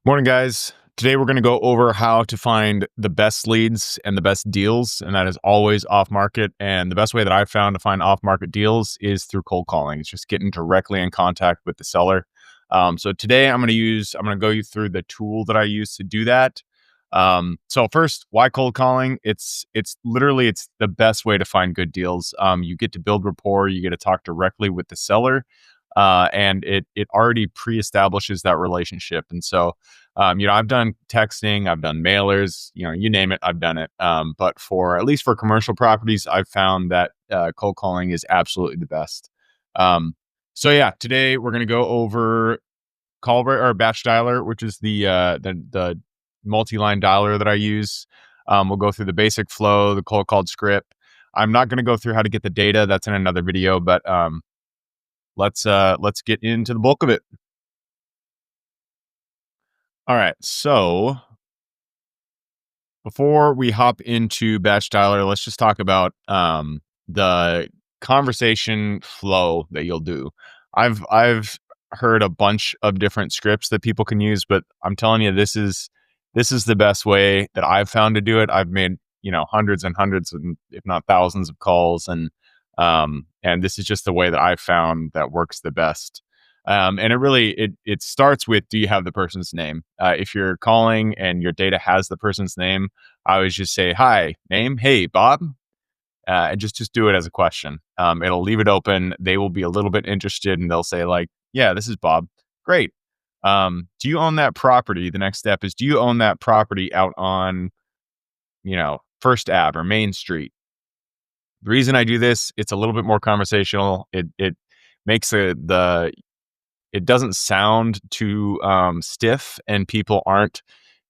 Morning, guys. Today we're going to go over how to find the best leads and the best deals, and that is always off market. And the best way that I've found to find off market deals is through cold calling. It's just getting directly in contact with the seller. So today I'm going to go you through the tool that I use to do that. So first, why cold calling? It's the best way to find good deals. You get to build rapport. You get to talk directly with the seller. And it already pre-establishes that relationship. And so, I've done texting, I've done mailers, you name it, I've done it. But for at least for commercial properties, I've found that cold calling is absolutely the best. So yeah, today we're going to go over or batch dialer, which is the multi-line dialer that I use. We'll go through the basic flow, the cold called script. I'm not going to go through how to get the data. That's in another video, but let's get into the bulk of it. All right. So before we hop into batch dialer, let's just talk about the conversation flow that you'll do. I've heard a bunch of different scripts that people can use, but I'm telling you, this is the best way that I've found to do it. I've made hundreds and hundreds, and if not thousands, of calls, and this is just the way that I've found that works the best. And it starts with, do you have the person's name? If you're calling and your data has the person's name, I always just say, hi, name, hey, Bob, and just do it as a question. It'll leave it open. They will be a little bit interested, and they'll say like, yeah, this is Bob. Great. Do you own that property? The next step is, do you own that property out on, First Ave or Main Street? The reason I do this, it's a little bit more conversational. It makes it doesn't sound too stiff, and people aren't,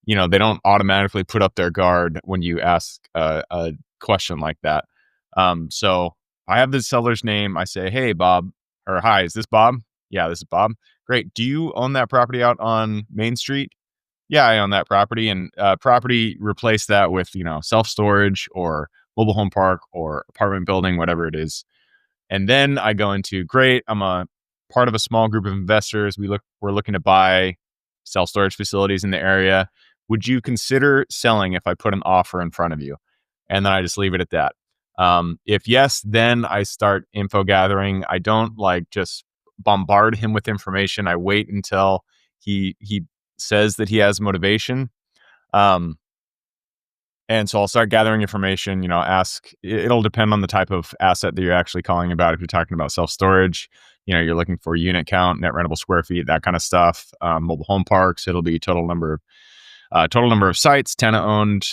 they don't automatically put up their guard when you ask a question like that. So I have the seller's name. I say, hey, Bob, or hi, is this Bob? Yeah, this is Bob. Great. Do you own that property out on Main Street? Yeah, I own that property. And property, replace that with, self-storage or mobile home park or apartment building, whatever it is. And then I go into, great, I'm a part of a small group of investors. We're looking to buy self-storage facilities in the area. Would you consider selling if I put an offer in front of you? And then I just leave it at that. If yes, then I start info gathering. I don't just bombard him with information. I wait until he says that he has motivation. And so I'll start gathering information, it'll depend on the type of asset that you're actually calling about. If you're talking about self-storage, you're looking for unit count, net rentable square feet, that kind of stuff. Mobile home parks, it'll be total number of sites, tenant owned,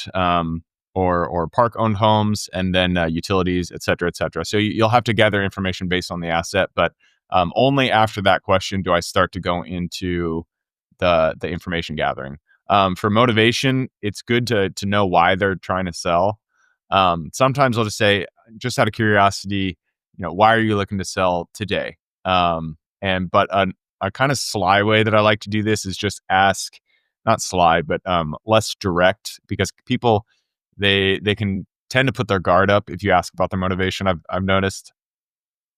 or park owned homes, and then utilities, et cetera, et cetera. So you'll have to gather information based on the asset, but only after that question do I start to go into the information gathering. For motivation, it's good to know why they're trying to sell. Sometimes I'll just say, just out of curiosity, why are you looking to sell today? But a kind of sly way that I like to do this is just ask, not sly, but less direct, because people, they can tend to put their guard up if you ask about their motivation. I've noticed.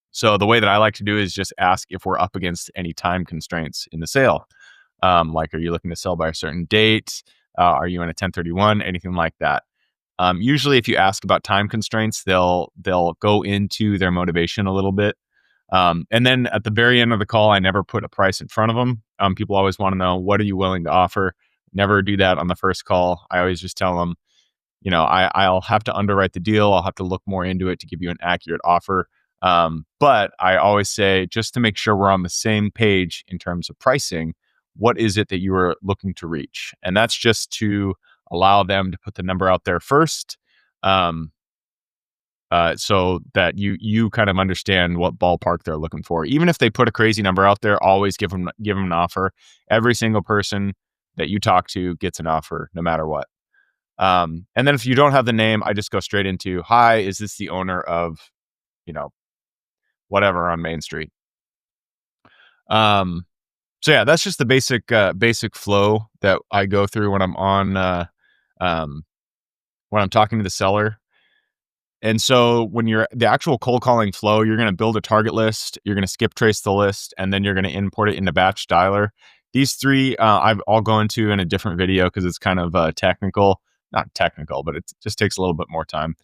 So the way that I like to do is just ask if we're up against any time constraints in the sale. Like, are you looking to sell by a certain date? Are you in a 1031? Anything like that. Usually if you ask about time constraints, they'll go into their motivation a little bit. And then at the very end of the call, I never put a price in front of them. People always want to know, what are you willing to offer? Never do that on the first call. I always just tell them, I'll have to underwrite the deal. I'll have to look more into it to give you an accurate offer. But I always say, just to make sure we're on the same page in terms of pricing, what is it that you are looking to reach? And that's just to allow them to put the number out there first, so that you kind of understand what ballpark they're looking for. Even if they put a crazy number out there, always give them an offer. Every single person that you talk to gets an offer, no matter what. And then if you don't have the name, I just go straight into, hi, is this the owner of, whatever on Main Street? So yeah, that's just the basic flow that I go through when I'm when I'm talking to the seller. And so when you're the actual cold calling flow, you're going to build a target list, you're going to skip trace the list, and then you're going to import it into batch dialer. These three I'll go into in a different video because it's kind of technical. Not technical, but it just takes a little bit more time.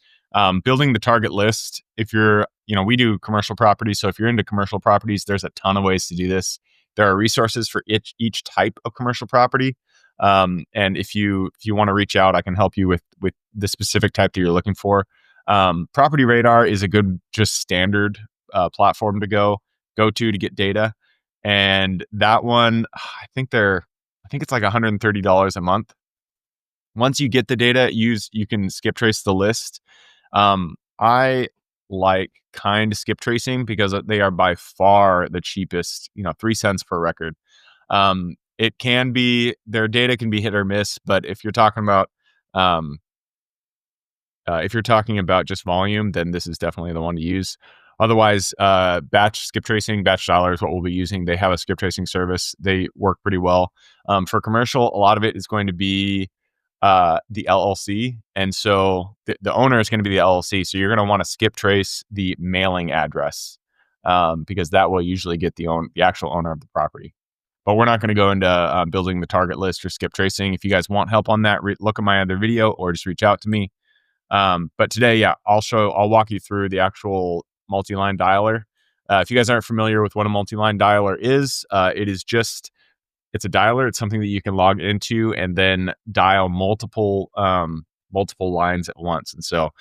Building the target list. If you're, we do commercial properties. So if you're into commercial properties, there's a ton of ways to do this. There are resources for each type of commercial property. And if you want to reach out, I can help you with the specific type that you're looking for. Property Radar is a good, just standard platform to go to get data. And that one, I think it's like $130 a month. Once you get the data, you can skip trace the list. I like kind skip tracing because they are by far the cheapest, 3 cents per record. Their data can be hit or miss, but um, if you're talking about just volume, then this is definitely the one to use. Otherwise, batch skip tracing, Batch Dialer is what we'll be using. They have a skip tracing service. They work pretty well. For commercial, a lot of it is going to be the LLC. And so the owner is going to be the LLC. So you're going to want to skip trace the mailing address because that will usually get the actual owner of the property. But we're not going to go into building the target list or skip tracing. If you guys want help on that, look at my other video or just reach out to me. But today, I'll walk you through the actual multi-line dialer. If you guys aren't familiar with what a multi-line dialer is, it's a dialer. It's something that you can log into and then dial multiple lines at once. And so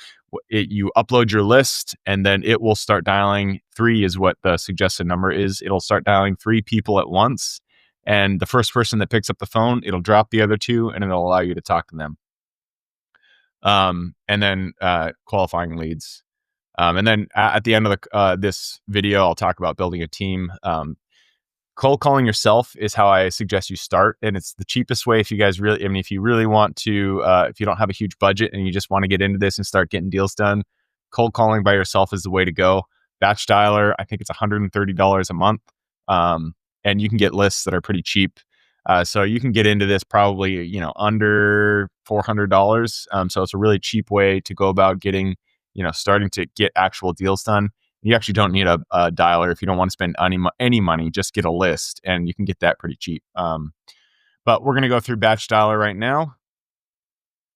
you upload your list and then it will start dialing. 3 is what the suggested number is. It'll start dialing 3 people at once. And the first person that picks up the phone, it'll drop the other 2 and it'll allow you to talk to them. And then qualifying leads. And then at the end of this video, I'll talk about building a team. Cold calling yourself is how I suggest you start. And it's the cheapest way if you guys if you really want to, if you don't have a huge budget and you just want to get into this and start getting deals done, cold calling by yourself is the way to go. Batch Dialer, I think it's $130 a month. And you can get lists that are pretty cheap. So you can get into this probably, under $400. So it's a really cheap way to go about getting, starting to get actual deals done. You actually don't need a dialer if you don't want to spend any money. Just get a list, and you can get that pretty cheap. But we're going to go through Batch Dialer right now.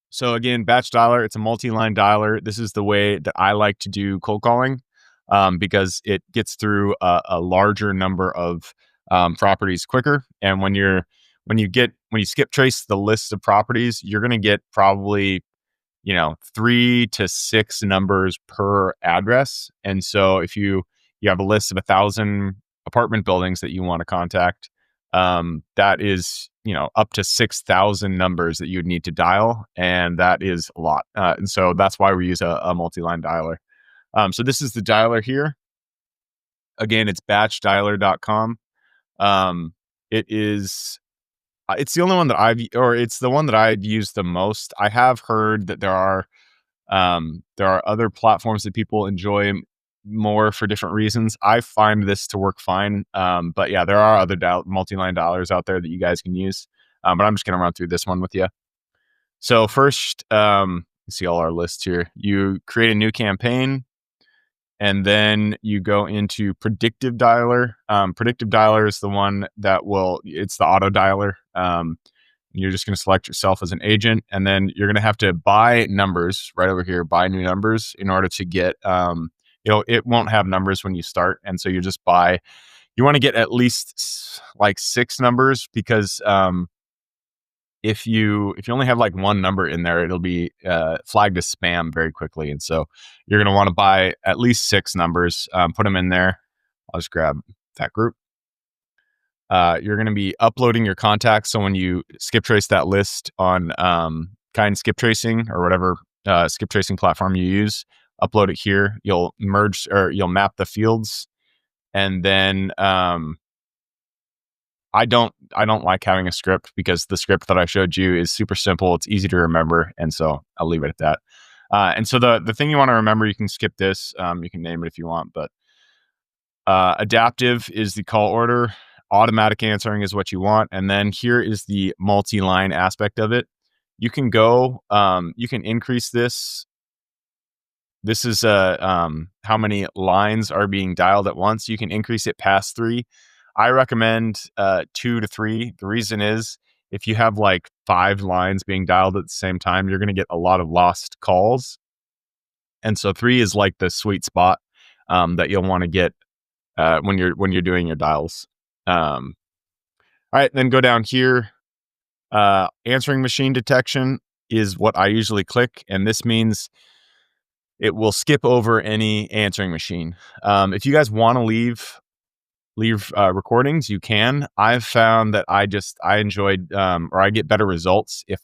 So again, Batch Dialer, it's a multi-line dialer. This is the way that I like to do cold calling because it gets through a larger number of properties quicker. And when you skip trace the list of properties, you're going to get probably 3 to 6 numbers per address. And so if you have a list of 1,000 apartment buildings that you want to contact, that is, up to 6,000 numbers that you'd need to dial. And that is a lot. And so that's why we use a multi-line dialer. So this is the dialer here. Again, it's batchdialer.com. It's the only one that it's the one that I've used the most. I have heard that there are other platforms that people enjoy more for different reasons. I find this to work fine. But yeah, there are other multi-line dialers out there that you guys can use. But I'm just going to run through this one with you. So first, you see all our lists here. You create a new campaign. And then you go into Predictive Dialer. Predictive Dialer is the one it's the auto dialer. You're just going to select yourself as an agent. And then you're going to have to buy numbers right over here, buy new numbers in order to get, it won't have numbers when you start. And so you want to get at least like 6 numbers because if you only have like 1 number in there, it'll be flagged as spam very quickly. And so you're going to want to buy at least 6 numbers, put them in there. I'll just grab that group. You're going to be uploading your contacts. So when you skip trace that list on kind skip tracing or whatever skip tracing platform you use, upload it here. You'll merge or you'll map the fields. And then I don't like having a script because the script that I showed you is super simple. It's easy to remember. And so I'll leave it at that. And so the thing you want to remember, you can skip this. You can name it if you want, but adaptive is the call order. Automatic answering is what you want. And then here is the multi-line aspect of it. You can you can increase this. This is how many lines are being dialed at once. You can increase it past 3. I recommend 2 to 3. The reason is if you have like 5 lines being dialed at the same time, you're going to get a lot of lost calls. And so 3 is like the sweet spot that you'll want to get when you're doing your dials. All right, then go down here. Answering machine detection is what I usually click, and this means it will skip over any answering machine. If you guys want to leave recordings, you can. I've found that I enjoyed or I get better results if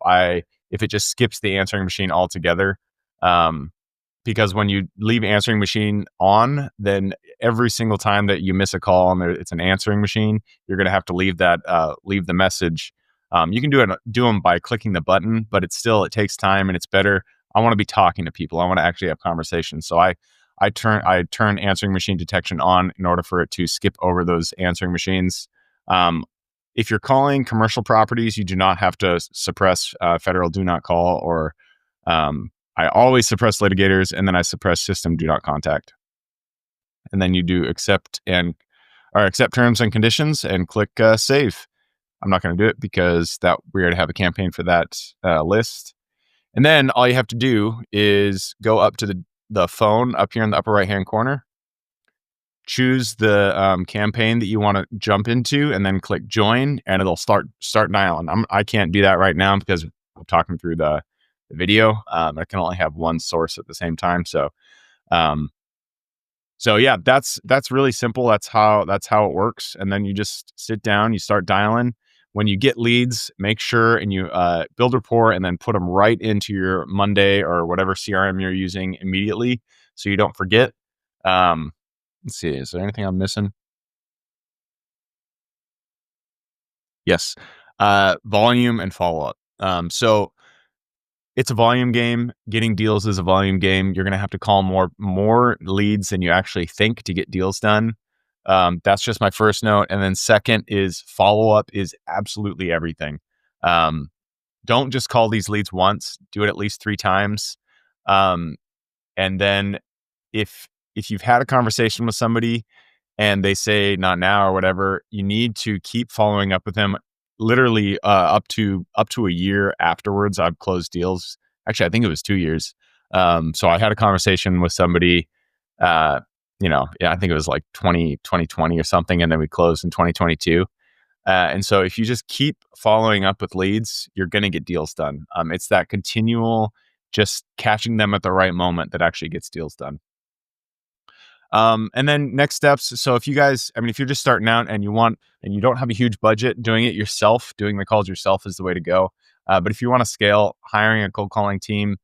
it just skips the answering machine altogether. Because when you leave answering machine on, then every single time that you miss a call and it's an answering machine, you're going to have to leave the message. You can do them by clicking the button, but it takes time and it's better. I want to be talking to people. I want to actually have conversations. So I turn answering machine detection on in order for it to skip over those answering machines. If you're calling commercial properties, you do not have to suppress federal do not call or I always suppress litigators, and then I suppress system do not contact. And then you do accept terms and conditions and click save. I'm not going to do it because we already have a campaign for that list. And then all you have to do is go up to the phone up here in the upper right hand corner, choose the campaign that you want to jump into, and then click join, and it'll start dialing. I can't do that right now because I'm talking through the video. I can only have one source at the same time. So yeah, that's really simple. That's how it works. And then you just sit down, you start dialing. When you get leads, make sure and you build rapport and then put them right into your Monday or whatever CRM you're using immediately so you don't forget. Let's see, is there anything I'm missing? Yes. Volume and follow-up. So it's a volume game. Getting deals is a volume game. You're going to have to call more leads than you actually think to get deals done. That's just my first note. And then second is follow-up is absolutely everything. Don't just call these leads once. Do it at least 3 times. And then if you've had a conversation with somebody and they say not now or whatever, you need to keep following up with them literally up to a year afterwards. I've closed deals. Actually, I think it was 2 years. So I had a conversation with somebody, I think it was like 2020 or something. And then we closed in 2022. And so if you just keep following up with leads, you're going to get deals done. It's that continual just catching them at the right moment that actually gets deals done. And then next steps. So if you're just starting out and you don't have a huge budget, doing it yourself, doing the calls yourself is the way to go. But if you want to scale, hiring a cold calling team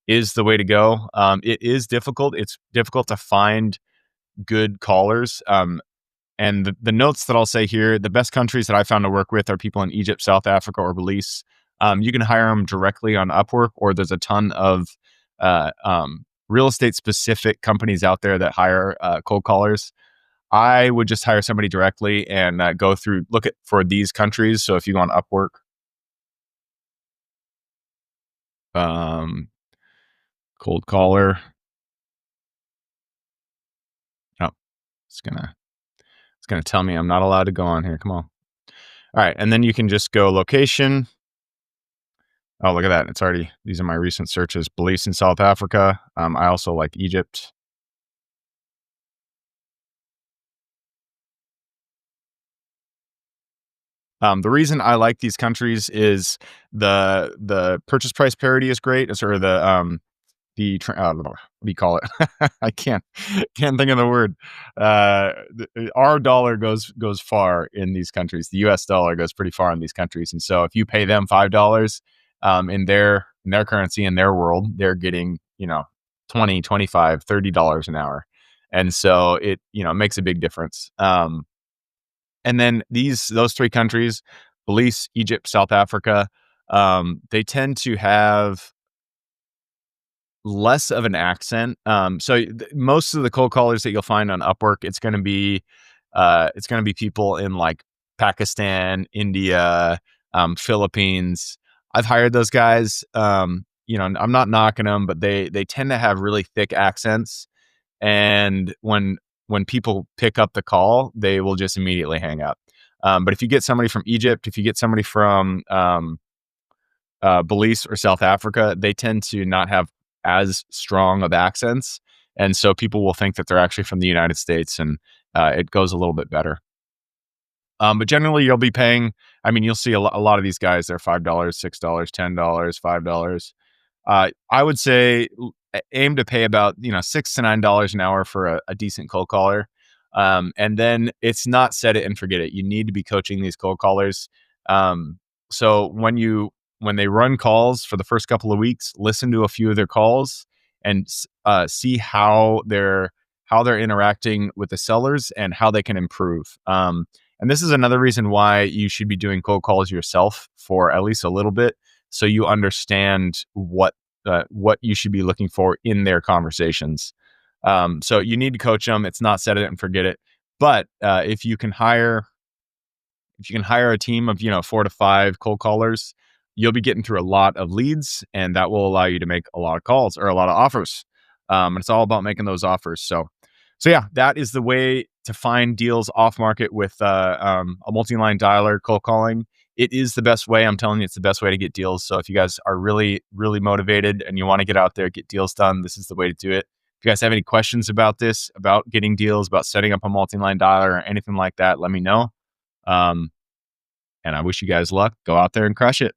is the way to go. It is difficult. It's difficult to find good callers. And the notes that I'll say here, the best countries that I found to work with are people in Egypt, South Africa, or Belize. You can hire them directly on Upwork, or there's a ton of real estate specific companies out there that hire cold callers. I would just hire somebody directly and look for these countries. So if you go on Upwork, cold caller. Oh, it's gonna tell me I'm not allowed to go on here. Come on. All right, and then you can just go location. Oh, look at that. These are my recent searches. Belize in South Africa. I also like Egypt. The reason I like these countries is the purchase price parity is great. It's sort of what do you call it? I can't think of the word. Our dollar goes far in these countries. The US dollar goes pretty far in these countries. And so if you pay them $5 in their currency, in their world, they're getting, $20, $25, $30 an hour. And so it, makes a big difference. And then those 3 countries, Belize, Egypt, South Africa, they tend to have less of an accent. Most of the cold callers that you'll find on Upwork, it's going to be people in like Pakistan, India, Philippines. I've hired those guys. I'm not knocking them, but they tend to have really thick accents. And when people pick up the call, they will just immediately hang up. But if you get somebody from Egypt, if you get somebody from Belize or South Africa, they tend to not have as strong of accents. And so people will think that they're actually from the United States, and it goes a little bit better. But generally, you'll be paying. I mean, you'll see a lot of these guys. They're $5, $6, $10, $5. I would say aim to pay about $6 to $9 an hour for a decent cold caller, and then it's not set it and forget it. You need to be coaching these cold callers. So when they run calls for the first couple of weeks, listen to a few of their calls and see how they're interacting with the sellers and how they can improve. And this is another reason why you should be doing cold calls yourself for at least a little bit, so you understand what you should be looking for in their conversations. So you need to coach them. It's not set it and forget it. But if you can hire a team of 4 to 5 cold callers, you'll be getting through a lot of leads, and that will allow you to make a lot of calls or a lot of offers. And it's all about making those offers. So yeah, that is the way to find deals off market with a multi-line dialer cold calling. It is the best way. I'm telling you, it's the best way to get deals. So if you guys are really, really motivated and you want to get out there, get deals done, this is the way to do it. If you guys have any questions about this, about getting deals, about setting up a multi-line dialer or anything like that, let me know. And I wish you guys luck. Go out there and crush it.